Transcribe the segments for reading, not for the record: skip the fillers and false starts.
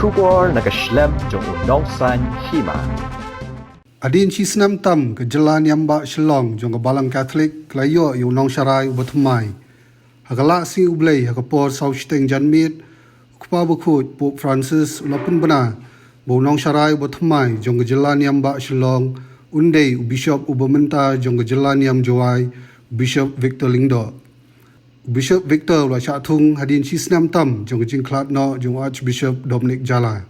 Kubor nakaslem jong Nongsan Hima. Adin chi snam tam ke Jylla Niam ba Shillong jong ke balang Catholic klayo yu Nongsharai Bathymmai. Hakala si ublei hakapor sau steng janmit kupa bakut Pope Francis ulapun bana bo Nongsharai Bathymmai jong ke Jylla Niam ba Shillong undei Bishop ubamenta jong ke Jylla Niam Jowai Bishop Victor Lyngdoh. Bishop Victor la sha thung hadin chi snam tam jong ke jingklat no jong Archbishop Dominic Jylla.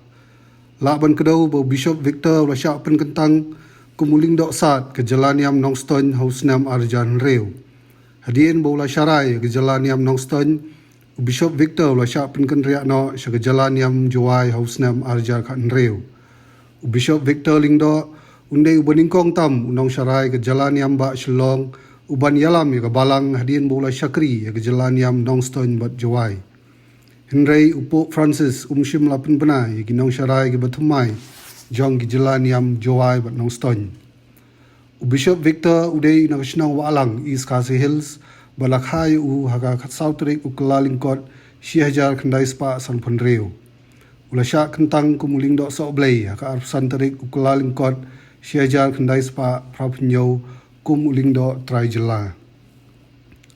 La ban kedau bo Bishop Victor la sha pen kentang kumuling dok sat ke Jylla Niam Nongston haus nam arjan reu. Hadien bo la syarai ke Jylla Niam Nongston Bishop Victor la sha pen ken riak no ke Jylla Niam Jowai haus nam arjan kan reu. Bishop Victor Lyngdoh undai ubaningkong tam Nongsharai ke Jylla Niam ba Shillong uban yalam ke balang hadien bo la syakri ke Jylla Niam Nongston bat Jowai. Henry Pope Francis umshim lapun benai ke Nongsharai ke Bathymmai jong ke Jylla Niam Jowai bat Nongston. Bishop Victor udai nakasnang walang East Khasi Hills balakhai haga sautrik kelalingkot Syahjar kendai spa san penreu. Ulasya kentang kumuling dok soblei haga arsan tarik kelalingkot Syahjar kendai spa prapunyo kumuling dok trai Jylla.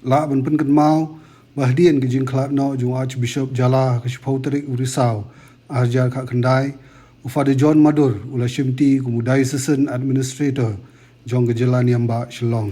La ban pen ken mau bahdien ke jingklat no jung Archbishop Jylla ke Shpau tarik urisau arjar kak kendai Father John Madur ula shimti kumudai season administrator jong ke Jylla Niam ba Shillong.